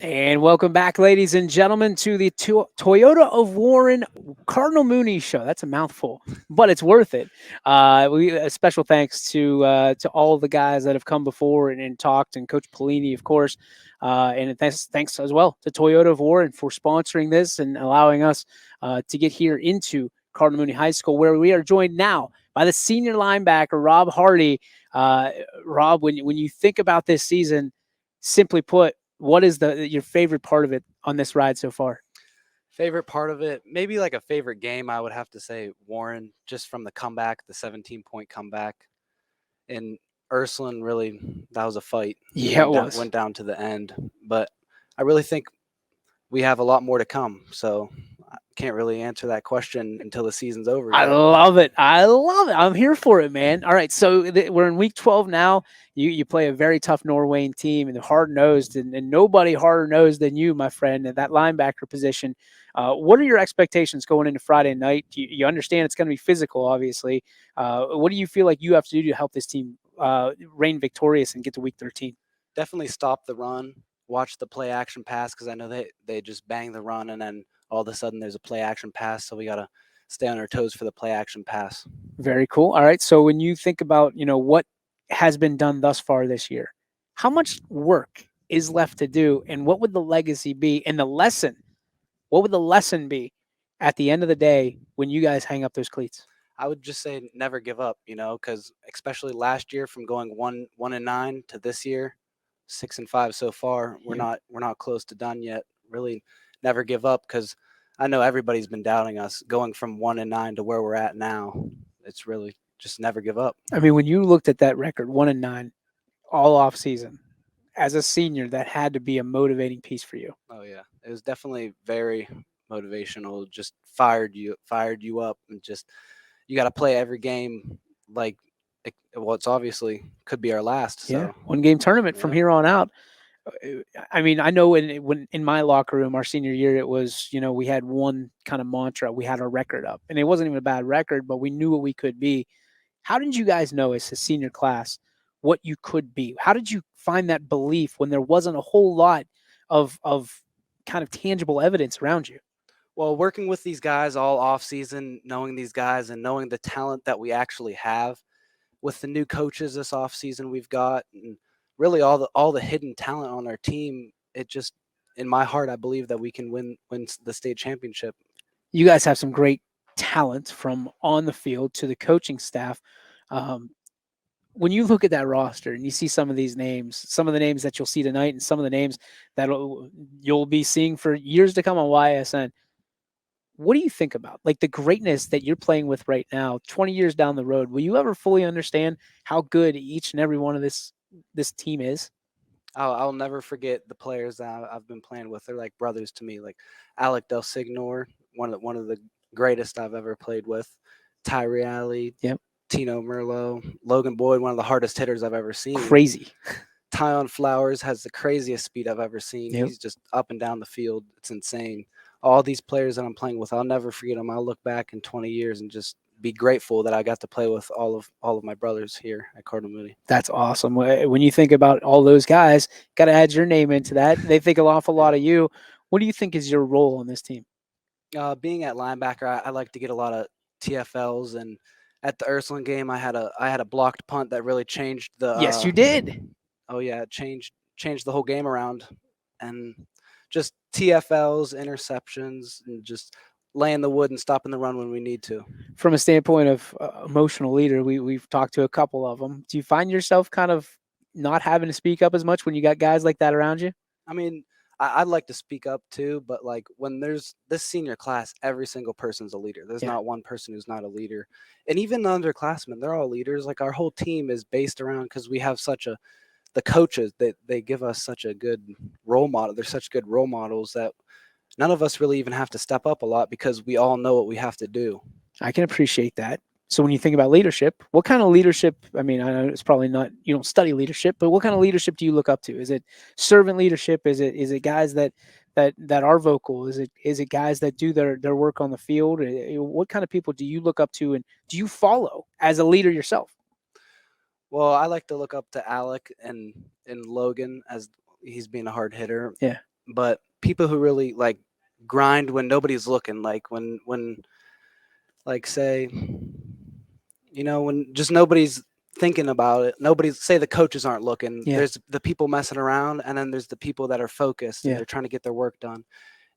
And welcome back, ladies and gentlemen, to the Toyota of Warren Cardinal Mooney show. That's a mouthful, but it's worth it. A special thanks to all the guys that have come before and talked, and Coach Pelini, of course, and thanks as well to Toyota of Warren for sponsoring this and allowing us to get here into Cardinal Mooney High School, where we are joined now by the senior linebacker Rob Hardy. Rob, when you think about this season, simply put, what is your favorite part of it on this ride so far? Favorite part of it, maybe like a favorite game, I would have to say Warren, just from the comeback, the 17-point comeback. And Ursuline, really, that was a fight. Yeah, it was. Went down to the end. But I really think we have a lot more to come. So I can't really answer that question until the season's over I yet. love it. I love it. I'm here for it, man. All right, so we're in week 12 now. You play a very tough Norwayn team, and they're hard nosed, and nobody harder nosed than you, my friend, in that linebacker position. What are your expectations going into Friday night? You understand it's going to be physical, obviously. What do you feel like you have to do to help this team reign victorious and get to week 13? Definitely stop the run, watch the play action pass, because I know they just bang the run and then all of a sudden there's a play action pass. So we got to stay on our toes for the play action pass. Very cool. All right. So when you think about, what has been done thus far this year, how much work is left to do, and what would the legacy be and the lesson? What would the lesson be at the end of the day when you guys hang up those cleats? I would just say never give up, because especially last year from going 1-9 to this year, 6-5 so far, Yeah. we're not close to done yet. Really, never give up because I know everybody's been doubting us going from 1-9 to where we're at now. It's really just never give up. I mean, when you looked at that record, 1-9, all off season, as a senior, that had to be a motivating piece for you. Oh yeah, it was definitely very motivational. Just fired you up, and just you got to play every game like well, it's obviously could be our last. Yeah. So One game tournament from yeah. here on out. I mean, I know when in my locker room our senior year, it was, we had one kind of mantra. We had our record up, and it wasn't even a bad record, but we knew what we could be. How did you guys know as a senior class what you could be? How did you find that belief when there wasn't a whole lot of kind of tangible evidence around you? Well, working with these guys all off season, knowing these guys and knowing the talent that we actually have with the new coaches this off season we've got, and really all the hidden talent on our team, it just in my heart I believe that we can win the state championship. You guys have some great talent from on the field to the coaching staff. Um, when you look at that roster and you see some of these names, some of the names that you'll see tonight, and some of the names that you'll be seeing for years to come on YSN, what do you think about like the greatness that you're playing with right now, 20 years down the road? Will you ever fully understand how good each and every one of this team is? I'll never forget the players that I've been playing with. They're like brothers to me. Like Alec Del Signor, one of the greatest I've ever played with. Tyree Alley, Yep. Tino Merlot, Logan Boyd, one of the hardest hitters I've ever seen. Crazy. Tyon Flowers has the craziest speed I've ever seen. Yep. He's just up and down the field. It's insane. All these players that I'm playing with, I'll never forget them. I'll look back in 20 years and just be grateful that I got to play with all of my brothers here at Cardinal Mooney. That's awesome. When you think about all those guys, got to add your name into that. They think an awful lot Yeah. of you. What do you think is your role on this team? Being at linebacker, I like to get a lot of TFLs, and at the Ursuline game, I had a blocked punt that really changed the. Yes, you did. Oh yeah, it changed the whole game around, and just TFLs, interceptions, and just laying the wood and stopping the run when we need to. From a standpoint of emotional leader, we've talked to a couple of them. Do you find yourself kind of not having to speak up as much when you got guys like that around you? I mean, I'd like to speak up too, but like when there's this senior class, every single person's a leader. There's Yeah. not one person who's not a leader, and even the underclassmen, they're all leaders. Like our whole team is based around because we have such a the coaches that they give us such a good role model. They're such good role models that none of us really even have to step up a lot because we all know what we have to do. I can appreciate that. So when you think about leadership, what kind of leadership? I mean, I know it's probably not, you don't study leadership, but what kind of leadership do you look up to? Is it servant leadership? Is it guys that are vocal? Is it guys that do their work on the field? What kind of people do you look up to, and do you follow as a leader yourself? Well, I like to look up to Alec and Logan as he's being a hard hitter. Yeah. but people who really like grind when nobody's looking, like when like say, when just nobody's thinking about it, nobody's say the coaches aren't looking. Yeah. There's the people messing around, and then there's the people that are focused and Yeah. they're trying to get their work done.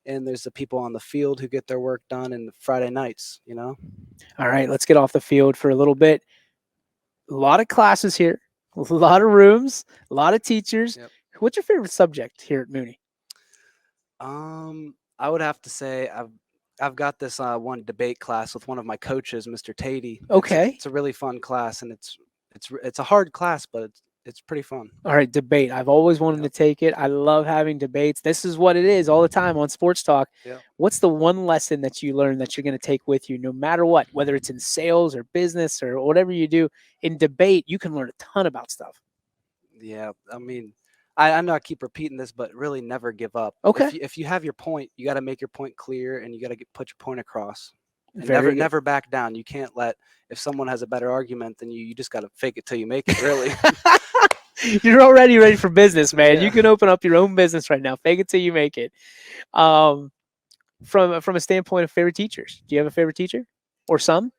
And there's the people on the field who get their work done in the Friday nights. All right, let's get off the field for a little bit. A lot of classes here, a lot of rooms, a lot of teachers. Yep. What's your favorite subject here at Mooney? I would have to say I've got this one debate class with one of my coaches, Mr. Tatey. Okay. It's a really fun class, and it's a hard class, but it's pretty fun. All right, debate. I've always wanted to Yep. take it. I love having debates. This is what it is all the time on Sports Talk. Yep. What's the one lesson that you learned that you're going to take with you no matter what, whether it's in sales or business or whatever you do? In debate, you can learn a ton about stuff. Yeah, I mean, I know I keep repeating this, but really never give up. Okay. If you have your point, you got to make your point clear, and you got to put your point across. And Very good. never back down. You can't let if someone has a better argument than you just got to fake it till you make it. Really. You're already ready for business, man. Yeah. You can open up your own business right now. Fake it till you make it. From a standpoint of favorite teachers, do you have a favorite teacher or some?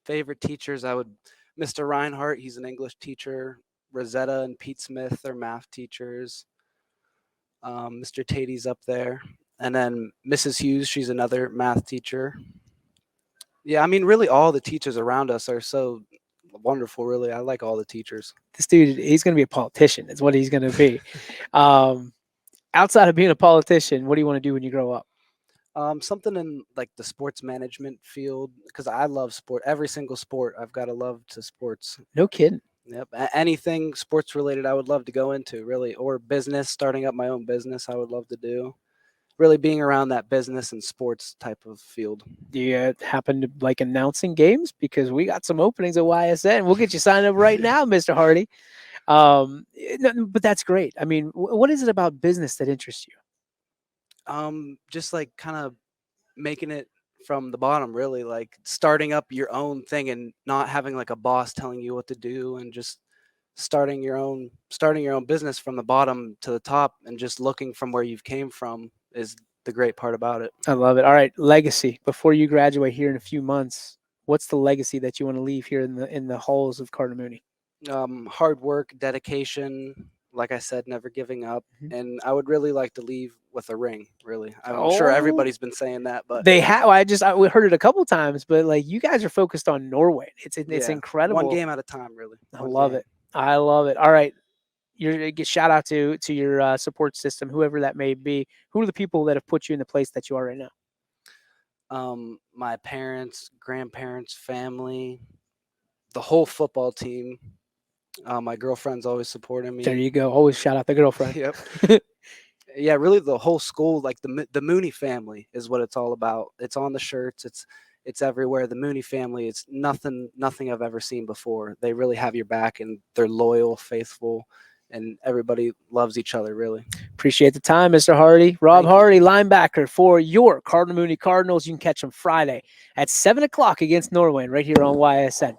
Favorite teachers, Mr. Reinhardt. He's an English teacher. Rosetta and Pete Smith are math teachers. Mr. Tatey's up there, and then Mrs. Hughes. She's another math teacher. Yeah, I mean, really, all the teachers around us are so wonderful. Really, I like all the teachers. This dude, he's going to be a politician. Is what he's going to be. Outside of being a politician, what do you want to do when you grow up? Something in like the sports management field, because I love sport. Every single sport, I've got a love to sports. No kidding. Yep, anything sports related, I would love to go into. Really, or business, starting up my own business, I would love to do. Really, being around that business and sports type of field. Do you happen to like announcing games? Because we got some openings at YSN. We'll get you signed up right now, Mr. Hardy. But that's great. I mean, what is it about business that interests you? Just like kind of making it from the bottom, really, like starting up your own thing and not having like a boss telling you what to do, and just starting your own business from the bottom to the top, and just looking from where you've came from is the great part about it. I love it. All right, legacy. Before you graduate here in a few months, what's the legacy that you want to leave here in the halls of Cardinal Mooney? Hard work, dedication, like I said, never giving up. And I would really like to leave with a ring. Really, I'm sure everybody's been saying that, but they have. We heard it a couple times, but like you guys are focused on Norway. It's incredible. One game at a time, really. I love it. I love it. All right, shout out to your support system, whoever that may be. Who are the people that have put you in the place that you are right now? My parents, grandparents, family, the whole football team. My girlfriend's always supporting me. There you go. Always shout out the girlfriend. Yep. Yeah, really, the whole school, like the Mooney family, is what it's all about. It's on the shirts. It's everywhere. The Mooney family. It's nothing I've ever seen before. They really have your back, and they're loyal, faithful, and everybody loves each other. Really appreciate the time, Mr. Hardy. Rob Hardy, linebacker for your Cardinal Mooney Cardinals. You can catch them Friday at 7 o'clock against Norway, right here on YSN.